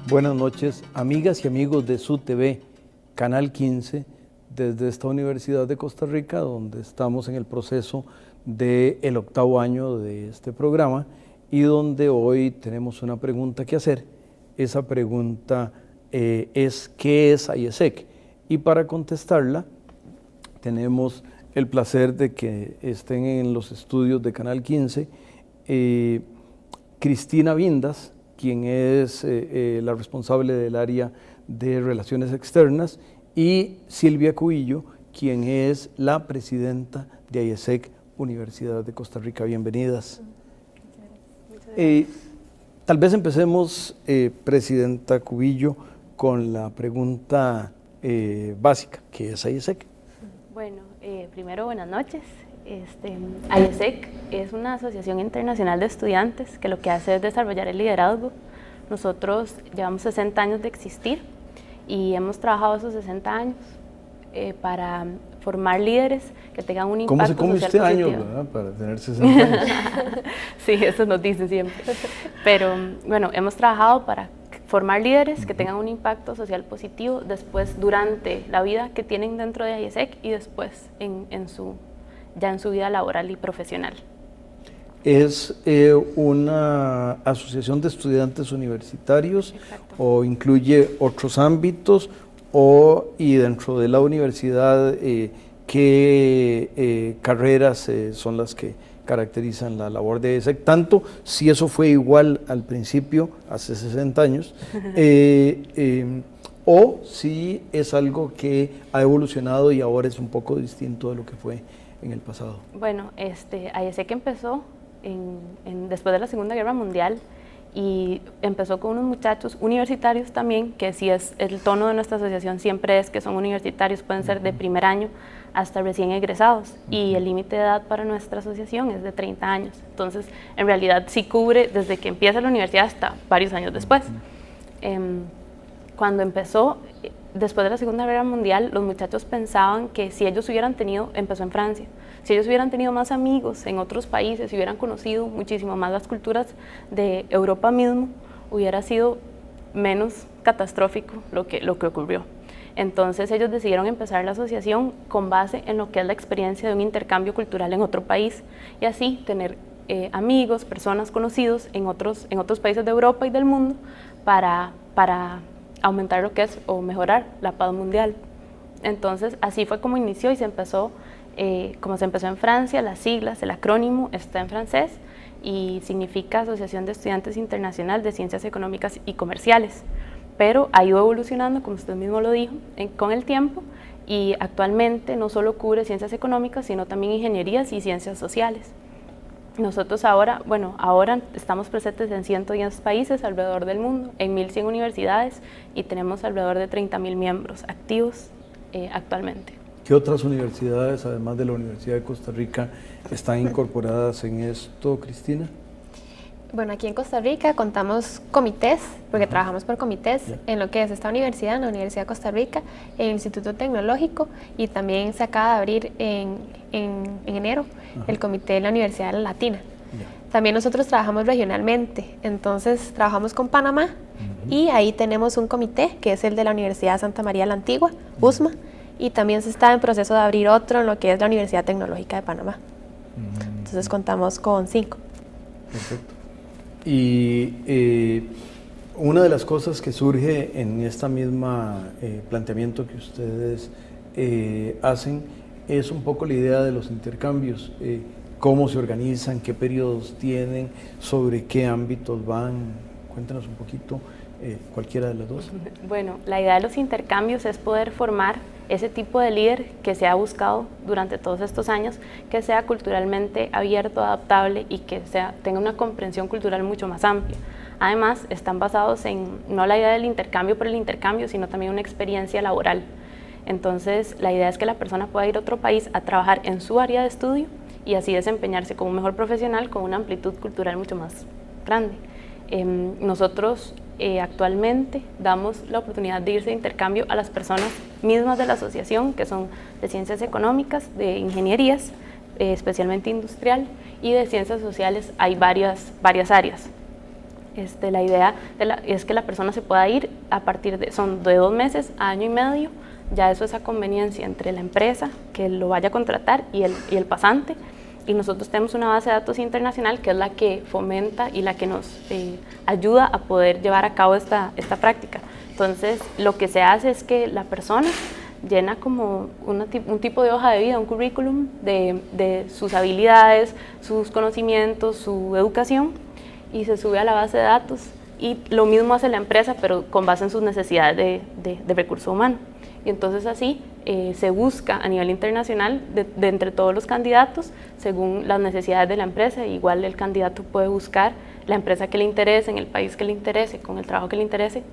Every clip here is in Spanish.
Buenas noches, amigas y amigos de SUTV, Canal 15, desde esta Universidad de Costa Rica, donde estamos en el proceso del 8º año de este programa y donde hoy tenemos una pregunta que hacer. Esa pregunta es ¿qué es IESEC? Y para contestarla tenemos el placer de que estén en los estudios de Canal 15 Cristina Vindas, quien es la responsable del área de Relaciones Externas, y Silvia Cubillo, quien es la presidenta de IESEC Universidad de Costa Rica. Bienvenidas. Tal vez empecemos, presidenta Cubillo, con la pregunta básica, ¿qué es IESEC? Bueno, primero buenas noches. IESEC es una asociación internacional de estudiantes que lo que hace es desarrollar el liderazgo. Nosotros llevamos 60 años de existir y hemos trabajado esos 60 años para formar líderes que tengan un impacto social positivo. ¿Cómo se come usted años, verdad, para tener 60 años? Sí, eso nos dicen siempre. Pero bueno, hemos trabajado para formar líderes que tengan un impacto social positivo después, durante la vida que tienen dentro de IESEC y después ya en su vida laboral y profesional. ¿Es una asociación de estudiantes universitarios? Exacto. ¿O incluye otros ámbitos? Y dentro de la universidad, ¿qué carreras son las que caracterizan la labor de IESEC? Tanto si eso fue igual al principio, hace 60 años, o si es algo que ha evolucionado y ahora es un poco distinto de lo que fue en el pasado. Bueno, IESEC empezó después de la Segunda Guerra Mundial y empezó con unos muchachos universitarios también, que sí es el tono de nuestra asociación, siempre es que son universitarios, pueden ser de primer año hasta recién egresados, y el límite de edad para nuestra asociación es de 30 años, entonces en realidad sí cubre desde que empieza la universidad hasta varios años después. Cuando empezó, después de la Segunda Guerra Mundial, los muchachos pensaban que si ellos empezó en Francia, si ellos hubieran tenido más amigos en otros países, si hubieran conocido muchísimo más las culturas de Europa mismo, hubiera sido menos catastrófico lo que ocurrió. Entonces ellos decidieron empezar la asociación con base en lo que es la experiencia de un intercambio cultural en otro país y así tener amigos, personas conocidos en otros países de Europa y del mundo para aumentar lo que es o mejorar la paz mundial. Entonces así fue como inició y se empezó, como se empezó en Francia, las siglas, el acrónimo está en francés y significa Asociación de Estudiantes Internacional de Ciencias Económicas y Comerciales, pero ha ido evolucionando, como usted mismo lo dijo, con el tiempo, y actualmente no solo cubre ciencias económicas, sino también ingenierías y ciencias sociales. Nosotros ahora estamos presentes en 110 países alrededor del mundo, en 1.100 universidades y tenemos alrededor de 30.000 miembros activos actualmente. ¿Qué otras universidades, además de la Universidad de Costa Rica, están incorporadas en esto, Cristina? Bueno, aquí en Costa Rica contamos comités, porque trabajamos por comités en lo que es esta universidad, en la Universidad de Costa Rica, el Instituto Tecnológico, y también se acaba de abrir en enero el comité de la Universidad Latina. También nosotros trabajamos regionalmente, entonces trabajamos con Panamá y ahí tenemos un comité que es el de la Universidad Santa María la Antigua, USMA, y también se está en proceso de abrir otro en lo que es la Universidad Tecnológica de Panamá. Entonces contamos con 5. Perfecto. Y una de las cosas que surge en esta misma planteamiento que ustedes hacen es un poco la idea de los intercambios, cómo se organizan, qué periodos tienen, sobre qué ámbitos van. Cuéntanos un poquito, cualquiera de las dos. Bueno, la idea de los intercambios es poder formar ese tipo de líder que se ha buscado durante todos estos años, que sea culturalmente abierto, adaptable y que tenga una comprensión cultural mucho más amplia. Además, están basados en no la idea del intercambio por el intercambio, sino también una experiencia laboral. Entonces, la idea es que la persona pueda ir a otro país a trabajar en su área de estudio y así desempeñarse como un mejor profesional con una amplitud cultural mucho más grande. Nosotros actualmente damos la oportunidad de irse de intercambio a las personas mismas de la asociación, que son de ciencias económicas, de ingenierías, especialmente industrial, y de ciencias sociales hay varias áreas. La idea es que la persona se pueda ir a partir son de 2 meses a año y medio, ya eso es a conveniencia entre la empresa que lo vaya a contratar y el pasante, y nosotros tenemos una base de datos internacional que es la que fomenta y la que nos ayuda a poder llevar a cabo esta práctica. Entonces, lo que se hace es que la persona llena como un tipo de hoja de vida, un currículum de sus habilidades, sus conocimientos, su educación, y se sube a la base de datos, y lo mismo hace la empresa, pero con base en sus necesidades de recurso humano. Y entonces así se busca a nivel internacional de entre todos los candidatos según las necesidades de la empresa. Igual el candidato puede buscar la empresa que le interese, en el país que le interese, con el trabajo que le interese.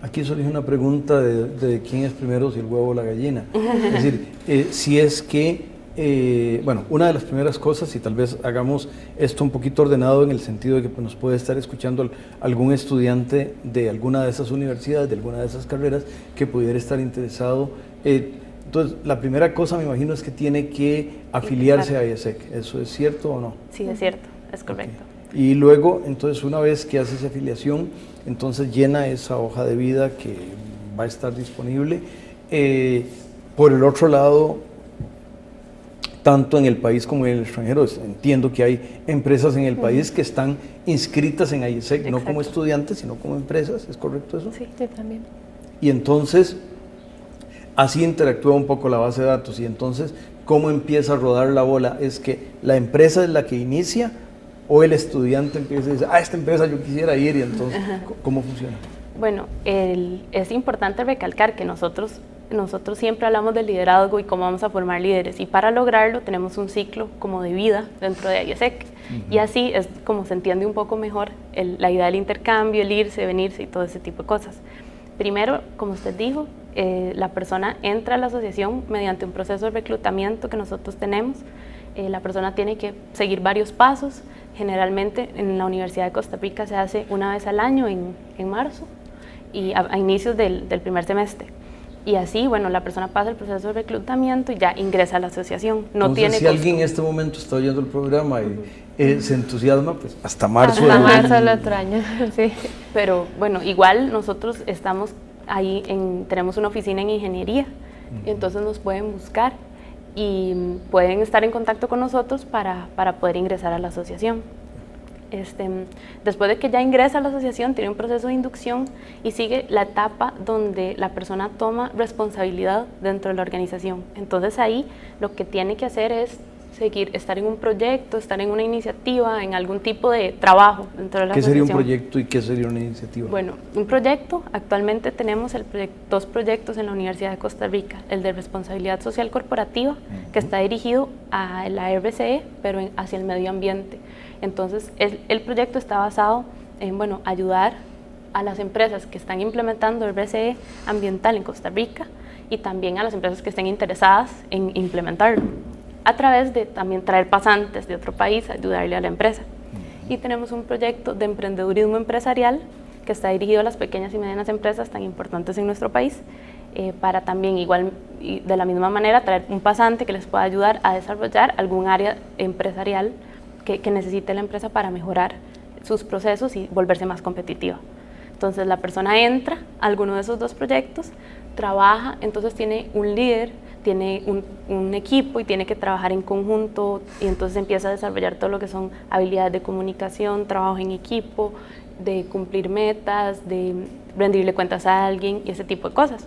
Aquí surge una pregunta de quién es primero, si el huevo o la gallina. Es decir, si es que, bueno, una de las primeras cosas, y tal vez hagamos esto un poquito ordenado en el sentido de que pues, nos puede estar escuchando algún estudiante de alguna de esas universidades, de alguna de esas carreras, que pudiera estar interesado. Entonces, la primera cosa me imagino es que tiene que afiliarse a IESEC. ¿Eso es cierto o no? Sí, es cierto, es correcto. Okay. Y luego, entonces, una vez que hace esa afiliación, entonces llena esa hoja de vida que va a estar disponible. Por el otro lado, tanto en el país como en el extranjero, entiendo que hay empresas en el país que están inscritas en IESEC, no como estudiantes, sino como empresas, ¿es correcto eso? Sí, también. Y entonces, así interactúa un poco la base de datos, y entonces, ¿cómo empieza a rodar la bola? ¿Es que la empresa es la que inicia o el estudiante empieza a decir, esta empresa yo quisiera ir, y entonces, ¿cómo funciona? Bueno, es importante recalcar que nosotros siempre hablamos del liderazgo y cómo vamos a formar líderes, y para lograrlo tenemos un ciclo como de vida dentro de IESEC, y así es como se entiende un poco mejor la idea del intercambio, el irse, venirse y todo ese tipo de cosas. Primero, como usted dijo, la persona entra a la asociación mediante un proceso de reclutamiento que nosotros tenemos. La persona tiene que seguir varios pasos. Generalmente en la Universidad de Costa Rica se hace una vez al año en marzo y a inicios del primer semestre. Y así, bueno, la persona pasa el proceso de reclutamiento y ya ingresa a la asociación. Entonces, si alguien en este momento está oyendo el programa y se entusiasma, pues hasta marzo. Hasta marzo del otro año, sí. Pero bueno, igual nosotros estamos ahí, tenemos una oficina en ingeniería, entonces nos pueden buscar y pueden estar en contacto con nosotros para poder ingresar a la asociación. Después de que ya ingresa a la asociación, tiene un proceso de inducción y sigue la etapa donde la persona toma responsabilidad dentro de la organización. Entonces ahí lo que tiene que hacer es estar en un proyecto, estar en una iniciativa, en algún tipo de trabajo dentro de la asociación. ¿Qué sería un proyecto y qué sería una iniciativa? Bueno, un proyecto, actualmente tenemos dos proyectos en la Universidad de Costa Rica, el de responsabilidad social corporativa, que está dirigido a la RCE, pero hacia el medio ambiente. Entonces, el proyecto está basado en, bueno, ayudar a las empresas que están implementando el RCE ambiental en Costa Rica y también a las empresas que estén interesadas en implementarlo, a través de también traer pasantes de otro país a ayudarle a la empresa. Y tenemos un proyecto de emprendedurismo empresarial que está dirigido a las pequeñas y medianas empresas tan importantes en nuestro país, para también igual y de la misma manera traer un pasante que les pueda ayudar a desarrollar algún área empresarial que necesite la empresa para mejorar sus procesos y volverse más competitiva. Entonces la persona entra a alguno de esos dos proyectos, trabaja, entonces tiene un líder, tiene un equipo y tiene que trabajar en conjunto, y entonces empieza a desarrollar todo lo que son habilidades de comunicación, trabajo en equipo, de cumplir metas, de rendirle cuentas a alguien y ese tipo de cosas.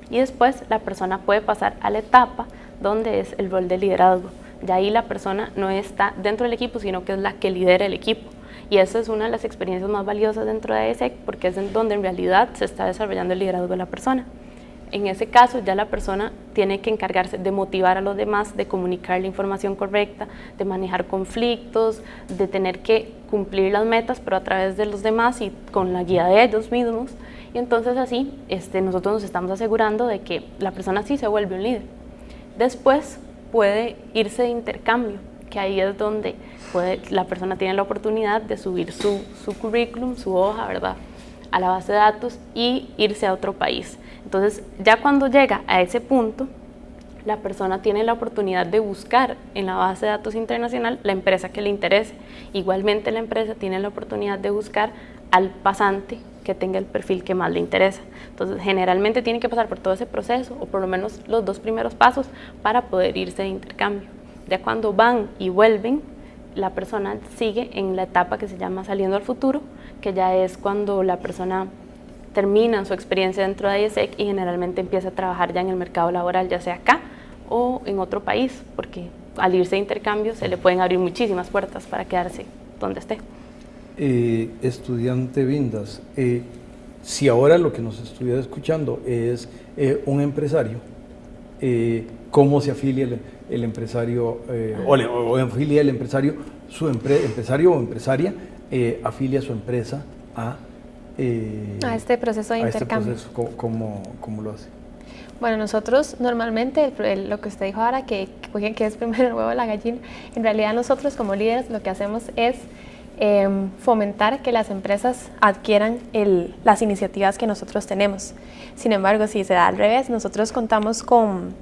Y después la persona puede pasar a la etapa donde es el rol de liderazgo. De ahí la persona no está dentro del equipo, sino que es la que lidera el equipo. Y esa es una de las experiencias más valiosas dentro de IESEC, porque es en donde en realidad se está desarrollando el liderazgo de la persona. En ese caso ya la persona tiene que encargarse de motivar a los demás, de comunicar la información correcta, de manejar conflictos, de tener que cumplir las metas, pero a través de los demás y con la guía de ellos mismos. Y entonces así nosotros nos estamos asegurando de que la persona sí se vuelve un líder. Después puede irse de intercambio, que ahí es donde la persona tiene la oportunidad de subir su currículum, su hoja, ¿verdad?, a la base de datos y irse a otro país. Entonces, ya cuando llega a ese punto, la persona tiene la oportunidad de buscar en la base de datos internacional la empresa que le interese. Igualmente la empresa tiene la oportunidad de buscar al pasante que tenga el perfil que más le interesa. Entonces, generalmente tiene que pasar por todo ese proceso, o por lo menos los 2 primeros pasos, para poder irse de intercambio. Ya cuando van y vuelven, la persona sigue en la etapa que se llama saliendo al futuro, que ya es cuando la persona termina su experiencia dentro de IESEC y generalmente empieza a trabajar ya en el mercado laboral, ya sea acá o en otro país, porque al irse de intercambio se le pueden abrir muchísimas puertas para quedarse donde esté. Estudiante Vindas, si ahora lo que nos estuviera escuchando es un empresario, ¿cómo se afilia el empresario o afilia el empresario, empresario o empresaria afilia su empresa a este proceso de intercambio? Este proceso, ¿cómo lo hace? Bueno, nosotros normalmente, lo que usted dijo ahora, que es primero el huevo o la gallina, en realidad nosotros como líderes lo que hacemos es fomentar que las empresas adquieran las iniciativas que nosotros tenemos. Sin embargo, si se da al revés, nosotros contamos con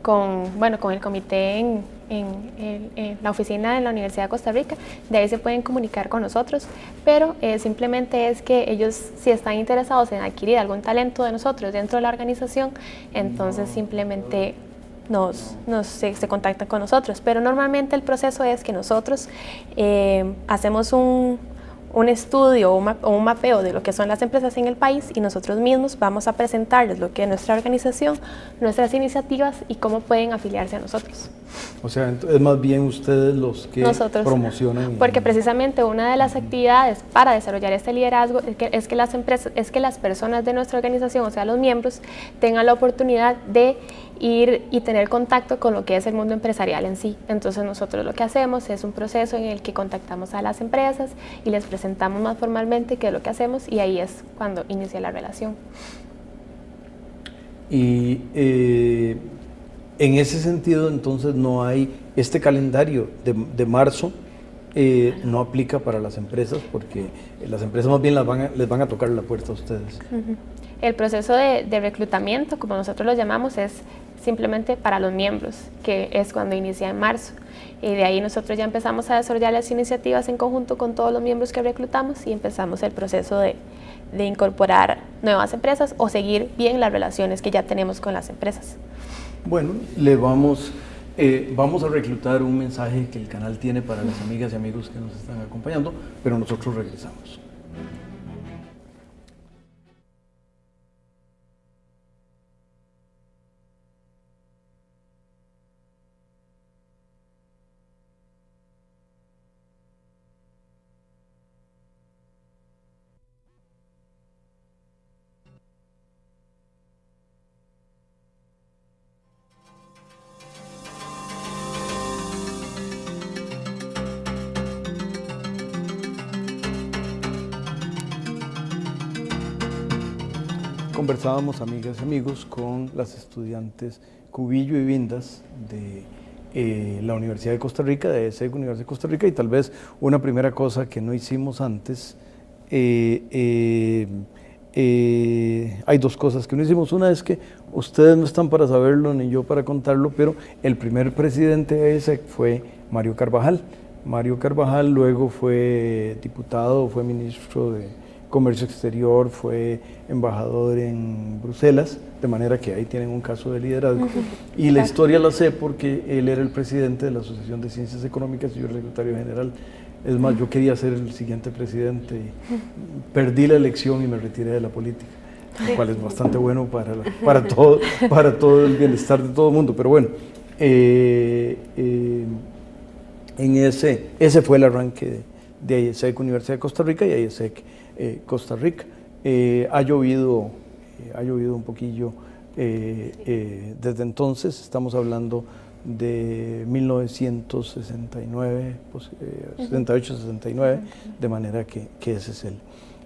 el comité en la oficina de la Universidad de Costa Rica, de ahí se pueden comunicar con nosotros, pero simplemente es que ellos, si están interesados en adquirir algún talento de nosotros dentro de la organización, entonces simplemente se contactan con nosotros, pero normalmente el proceso es que nosotros hacemos un estudio o un mapeo de lo que son las empresas en el país y nosotros mismos vamos a presentarles lo que es nuestra organización, nuestras iniciativas y cómo pueden afiliarse a nosotros. O sea, es más bien ustedes los que promocionan. Porque precisamente una de las actividades para desarrollar este liderazgo es que las personas de nuestra organización, o sea, los miembros, tengan la oportunidad de ir y tener contacto con lo que es el mundo empresarial en sí. Entonces nosotros lo que hacemos es un proceso en el que contactamos a las empresas y les presentamos más formalmente qué es lo que hacemos y ahí es cuando inicia la relación. Y en ese sentido entonces no hay este calendario de marzo, no aplica para las empresas porque las empresas más bien les van a tocar la puerta a ustedes. El proceso de reclutamiento, como nosotros lo llamamos, es simplemente para los miembros, que es cuando inicia en marzo. Y de ahí nosotros ya empezamos a desarrollar las iniciativas en conjunto con todos los miembros que reclutamos y empezamos el proceso de incorporar nuevas empresas o seguir bien las relaciones que ya tenemos con las empresas. Bueno, vamos a reclutar un mensaje que el canal tiene para las amigas y amigos que nos están acompañando, pero nosotros regresamos. Conversábamos, amigas y amigos, con las estudiantes Cubillo y Vindas de la Universidad de Costa Rica, de IESEC Universidad de Costa Rica, y tal vez una primera cosa que no hicimos antes, hay 2 cosas que no hicimos. Una es que ustedes no están para saberlo ni yo para contarlo, pero el primer presidente de IESEC fue Mario Carvajal. Mario Carvajal luego fue diputado, fue ministro de Comercio Exterior, fue embajador en Bruselas, de manera que ahí tienen un caso de liderazgo. Y la historia la sé porque él era el presidente de la Asociación de Ciencias Económicas y yo el secretario general. Es más, yo quería ser el siguiente presidente y perdí la elección y me retiré de la política, lo cual es bastante bueno para todo el bienestar de todo el mundo. Pero bueno, ese fue el arranque de IESEC Universidad de Costa Rica y IESEC Costa Rica. Ha llovido un poquillo desde entonces, estamos hablando de 1969, 68-69, de manera que ese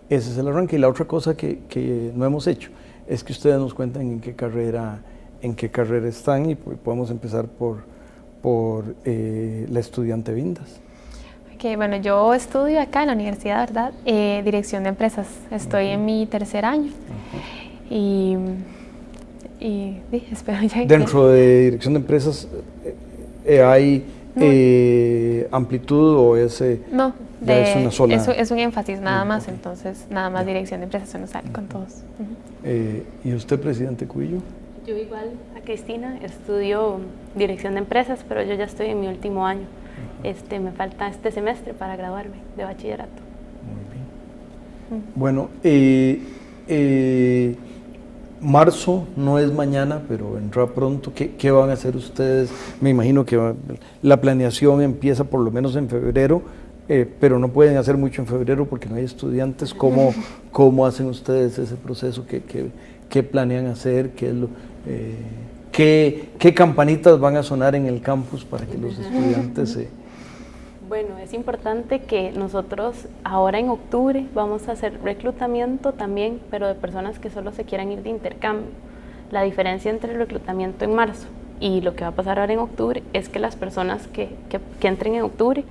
es el arranque. Y la otra cosa que no hemos hecho es que ustedes nos cuenten en qué carrera están y podemos empezar por la estudiante Vindas. Bueno, yo estudio acá en la universidad, ¿verdad? Dirección de empresas. Estoy en mi 3er año. Y espero ya. Dentro de dirección de empresas hay amplitud o ese... No, es una sola... es un énfasis nada más, okay. Entonces nada más dirección de empresas nos sale con todos. ¿Y usted, presidente Cubillo? Yo igual a Cristina, estudio dirección de empresas, pero yo ya estoy en mi último año. Me falta este semestre para graduarme de bachillerato. Muy bien. Bueno, marzo no es mañana, pero vendrá pronto. ¿Qué van a hacer ustedes? Me imagino que la planeación empieza por lo menos en febrero, pero no pueden hacer mucho en febrero porque no hay estudiantes. ¿Cómo hacen ustedes ese proceso? ¿Qué planean hacer? ¿Qué campanitas van a sonar en el campus para que los estudiantes Bueno, es importante que nosotros ahora en octubre vamos a hacer reclutamiento también, pero de personas que solo se quieran ir de intercambio. La diferencia entre el reclutamiento en marzo y lo que va a pasar ahora en octubre es que las personas que entren en octubre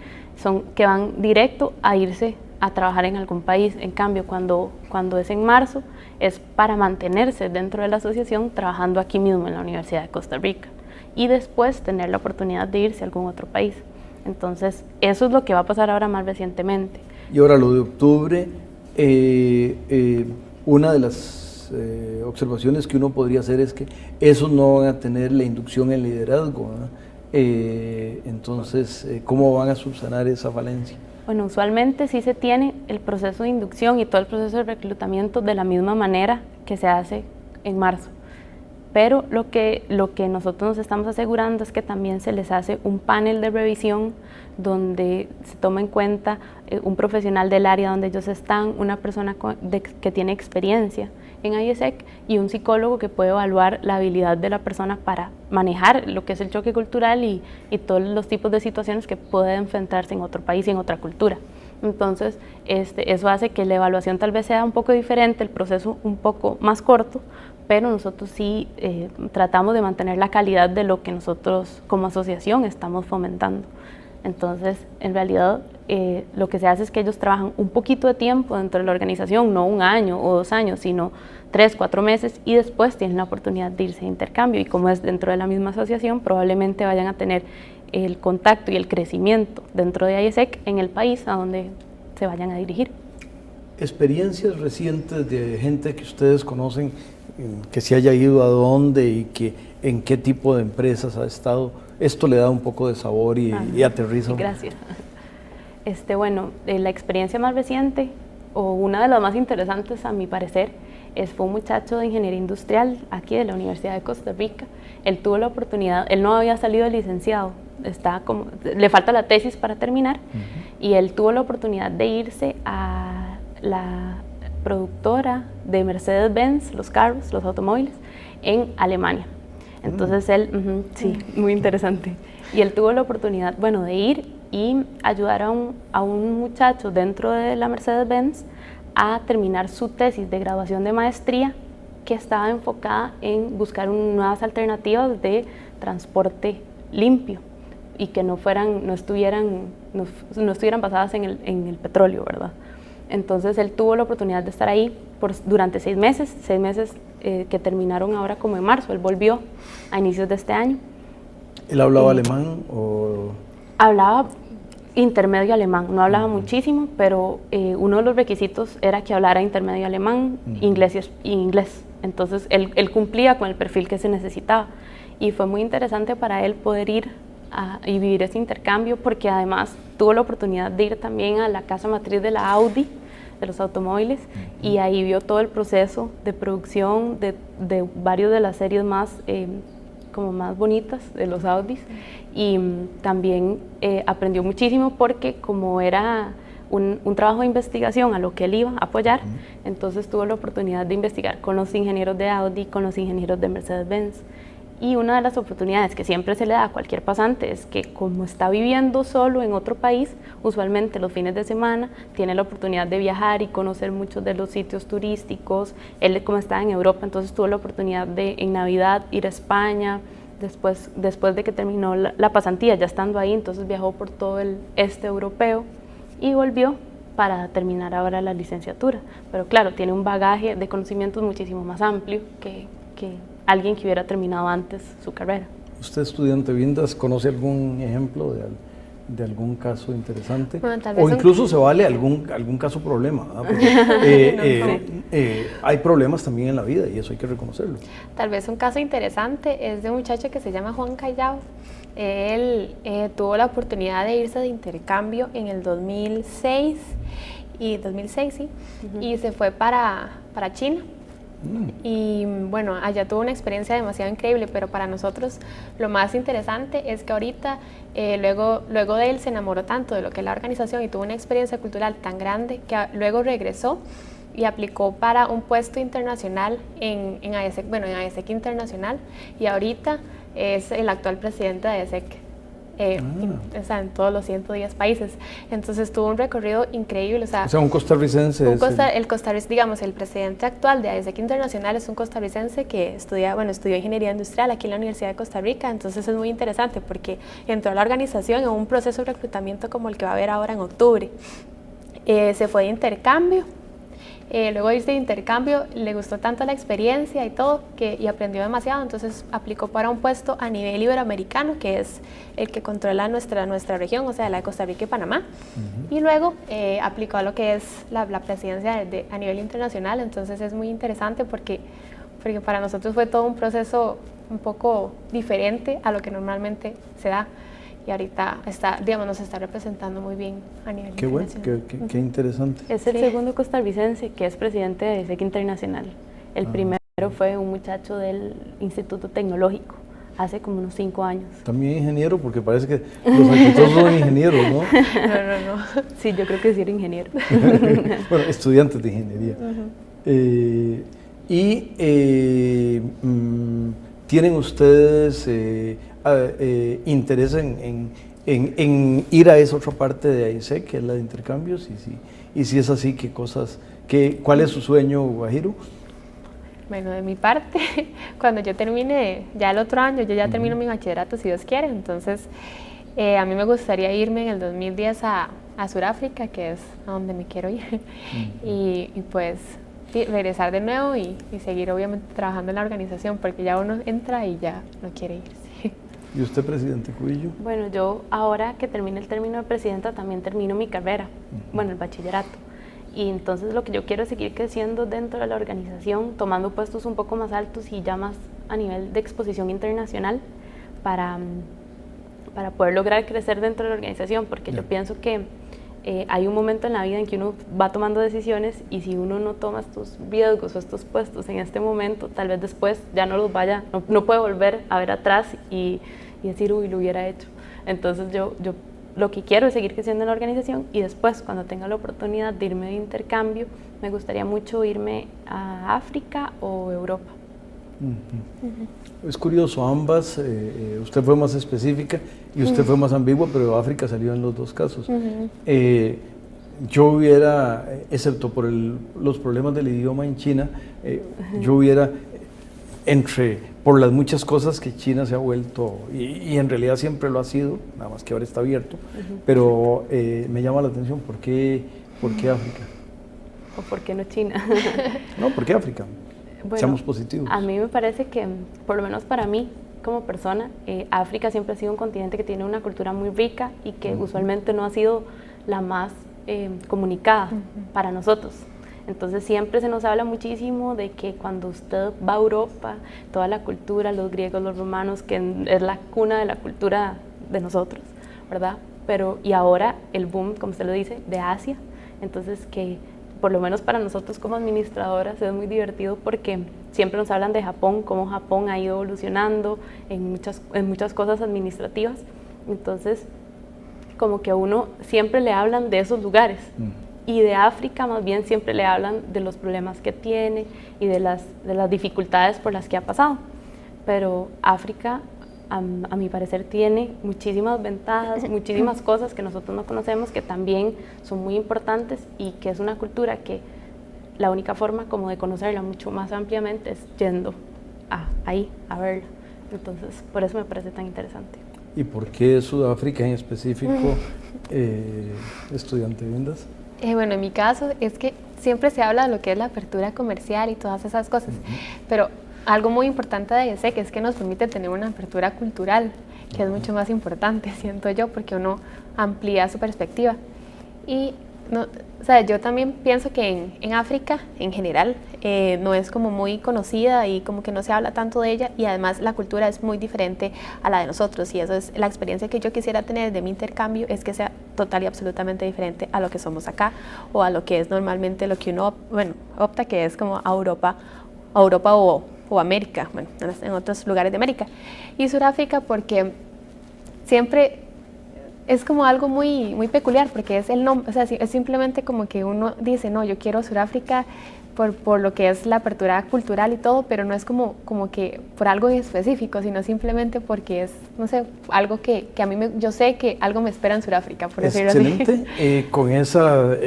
son que van directo a irse a trabajar en algún país. En cambio, cuando es en marzo, es para mantenerse dentro de la asociación trabajando aquí mismo en la Universidad de Costa Rica y después tener la oportunidad de irse a algún otro país. Entonces, eso es lo que va a pasar ahora más recientemente. Y ahora lo de octubre, una de las observaciones que uno podría hacer es que esos no van a tener la inducción en liderazgo, ¿no? Entonces, ¿cómo van a subsanar esa falencia? Bueno, usualmente sí se tiene el proceso de inducción y todo el proceso de reclutamiento de la misma manera que se hace en marzo. Pero lo que nosotros nos estamos asegurando es que también se les hace un panel de revisión donde se toma en cuenta un profesional del área donde ellos están, una persona que tiene experiencia en IESEC y un psicólogo que puede evaluar la habilidad de la persona para manejar lo que es el choque cultural y todos los tipos de situaciones que puede enfrentarse en otro país y en otra cultura. Entonces, eso hace que la evaluación tal vez sea un poco diferente, el proceso un poco más corto, pero nosotros sí tratamos de mantener la calidad de lo que nosotros como asociación estamos fomentando. Entonces, en realidad, lo que se hace es que ellos trabajan un poquito de tiempo dentro de la organización, no 1 año o 2 años, sino 3, 4 meses, y después tienen la oportunidad de irse de intercambio. Y como es dentro de la misma asociación, probablemente vayan a tener el contacto y el crecimiento dentro de IESEC en el país a donde se vayan a dirigir. Experiencias recientes de gente que ustedes conocen, que se haya ido a dónde y en qué tipo de empresas ha estado, esto le da un poco de sabor y aterriza. Gracias. Bueno, la experiencia más reciente, o una de las más interesantes a mi parecer, fue un muchacho de ingeniería industrial aquí de la Universidad de Costa Rica. Él tuvo la oportunidad, él no había salido de licenciado, le falta la tesis para terminar, y él tuvo la oportunidad de irse a la productora de Mercedes-Benz, los carros, los automóviles, en Alemania. Entonces él, sí, muy interesante. Y él tuvo la oportunidad, bueno, de ir y ayudar a un muchacho dentro de la Mercedes-Benz a terminar su tesis de graduación de maestría, que estaba enfocada en buscar nuevas alternativas de transporte limpio y que no estuvieran basadas en el petróleo, ¿verdad? Entonces él tuvo la oportunidad de estar ahí durante 6 meses que terminaron ahora como en marzo. Él volvió a inicios de este año. ¿Él hablaba alemán o...? Hablaba intermedio alemán, no hablaba muchísimo, pero uno de los requisitos era que hablara intermedio alemán, inglés y inglés. Entonces él cumplía con el perfil que se necesitaba y fue muy interesante para él poder ir y vivir ese intercambio, porque además tuvo la oportunidad de ir también a la casa matriz de la Audi, de los automóviles, y ahí vio todo el proceso de producción de varios de las series más como más bonitas de los Audis, y también aprendió muchísimo porque como era un trabajo de investigación a lo que él iba a apoyar, entonces tuvo la oportunidad de investigar con los ingenieros de Audi, con los ingenieros de Mercedes-Benz. Y una de las oportunidades que siempre se le da a cualquier pasante es que como está viviendo solo en otro país, usualmente los fines de semana tiene la oportunidad de viajar y conocer muchos de los sitios turísticos. Él, como estaba en Europa, entonces tuvo la oportunidad de en Navidad ir a España, después de que terminó la pasantía, ya estando ahí, entonces viajó por todo el este europeo y volvió para terminar ahora la licenciatura. Pero claro, tiene un bagaje de conocimientos muchísimo más amplio que alguien que hubiera terminado antes su carrera. ¿Usted, estudiante Vindas, conoce algún ejemplo de algún caso interesante? Bueno, tal vez o incluso se vale algún caso problema, hay problemas también en la vida y eso hay que reconocerlo. Tal vez un caso interesante es de un muchacho que se llama Juan Callao. Él tuvo la oportunidad de irse de intercambio en el 2006, sí, y se fue para China. Y bueno, allá tuvo una experiencia demasiado increíble, pero para nosotros lo más interesante es que ahorita, luego de él se enamoró tanto de lo que es la organización y tuvo una experiencia cultural tan grande que luego regresó y aplicó para un puesto internacional en AESEC Internacional, y ahorita es el actual presidente de AESEC. Está en todos los 110 países. Entonces tuvo un recorrido increíble. O sea, un costarricense. El presidente actual de AESEC Internacional es un costarricense que estudió ingeniería industrial aquí en la Universidad de Costa Rica. Entonces es muy interesante porque entró a la organización en un proceso de reclutamiento como el que va a haber ahora en octubre. Se fue de intercambio. Luego de irse de intercambio le gustó tanto la experiencia y todo y aprendió demasiado, entonces aplicó para un puesto a nivel iberoamericano, que es el que controla nuestra región, o sea, la de Costa Rica y Panamá. Y luego aplicó a lo que es la presidencia a nivel internacional. Entonces es muy interesante porque para nosotros fue todo un proceso un poco diferente a lo que normalmente se da. Y ahorita nos está representando muy bien a nivel internacional. Qué interesante. Es el segundo costarricense que es presidente de AESEC Internacional. El primero fue un muchacho del Instituto Tecnológico, hace como unos 5 años. También ingeniero, porque parece que los arquitectos son ingenieros, ¿no? No. Sí, yo creo que sí era ingeniero. Bueno, estudiantes de ingeniería. ¿Tienen ustedes interés en ir a esa otra parte de AESEC, que es la de intercambios? Y si es así, ¿cuál es su sueño, Guajiro? Bueno, de mi parte, cuando yo termine, ya el otro año, yo ya termino mi bachillerato, si Dios quiere. Entonces, a mí me gustaría irme en el 2010 a Sudáfrica, que es a donde me quiero ir. Y pues regresar de nuevo y seguir obviamente trabajando en la organización, porque ya uno entra y ya no quiere irse. ¿Y usted, presidente Cubillo? Bueno, yo ahora que termine el término de presidenta también termino mi carrera, el bachillerato. Y entonces lo que yo quiero es seguir creciendo dentro de la organización, tomando puestos un poco más altos y ya más a nivel de exposición internacional para poder lograr crecer dentro de la organización, porque yo pienso que hay un momento en la vida en que uno va tomando decisiones y si uno no toma estos riesgos o estos puestos en este momento, tal vez después ya no puede volver a ver atrás y decir, uy, lo hubiera hecho. Entonces yo lo que quiero es seguir creciendo en la organización y después, cuando tenga la oportunidad de irme de intercambio, me gustaría mucho irme a África o Europa. Es curioso, ambas, usted fue más específica y usted fue más ambigua, pero África salió en los dos casos. Yo hubiera, excepto por los problemas del idioma en China, yo hubiera, por las muchas cosas que China se ha vuelto, y en realidad siempre lo ha sido, nada más que ahora está abierto, pero me llama la atención, ¿por qué África? ¿O por qué no China? No, ¿por qué África? Bueno, seamos positivos. A mí me parece que, por lo menos para mí, como persona, África siempre ha sido un continente que tiene una cultura muy rica y que usualmente no ha sido la más comunicada para nosotros. Entonces siempre se nos habla muchísimo de que cuando usted va a Europa, toda la cultura, los griegos, los romanos, que es la cuna de la cultura de nosotros, ¿verdad? Y ahora el boom, como usted lo dice, de Asia, entonces que por lo menos para nosotros como administradoras es muy divertido porque siempre nos hablan de Japón, cómo Japón ha ido evolucionando en muchas cosas administrativas. Entonces, como que a uno siempre le hablan de esos lugares. Y de África más bien siempre le hablan de los problemas que tiene y de las dificultades por las que ha pasado. Pero África, a mi parecer, tiene muchísimas ventajas, muchísimas cosas que nosotros no conocemos, que también son muy importantes y que es una cultura que la única forma como de conocerla mucho más ampliamente es yendo ahí a verla. Entonces, por eso me parece tan interesante. ¿Y por qué Sudáfrica en específico, estudiante Vindas? Bueno, en mi caso es que siempre se habla de lo que es la apertura comercial y todas esas cosas, pero algo muy importante de ESEC es que nos permite tener una apertura cultural, que es mucho más importante, siento yo, porque uno amplía su perspectiva. Y no, o sea, yo también pienso que en África, en general, no es como muy conocida y como que no se habla tanto de ella, y además la cultura es muy diferente a la de nosotros, y eso es la experiencia que yo quisiera tener de mi intercambio, es que sea total y absolutamente diferente a lo que somos acá, o a lo que es normalmente lo que uno, bueno, opta, que es como a Europa o América, bueno, en otros lugares de América. Y Sudáfrica porque siempre es como algo muy, muy peculiar, porque es el nombre, o sea, es simplemente como que uno dice, no, yo quiero Sudáfrica por lo que es la apertura cultural y todo, pero no es como que por algo específico, sino simplemente porque es, no sé, algo que a mí, yo sé que algo me espera en Sudáfrica, por decirlo así. Excelente, con esa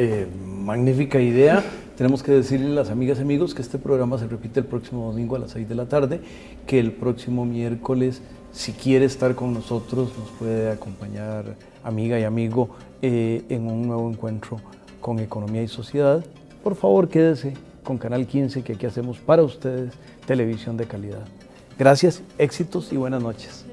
magnífica idea, tenemos que decirle a las amigas y amigos que este programa se repite el próximo domingo a las 6 de la tarde, que el próximo miércoles, si quiere estar con nosotros, nos puede acompañar, amiga y amigo, en un nuevo encuentro con Economía y Sociedad. Por favor, quédese con Canal 15, que aquí hacemos para ustedes televisión de calidad. Gracias, éxitos y buenas noches.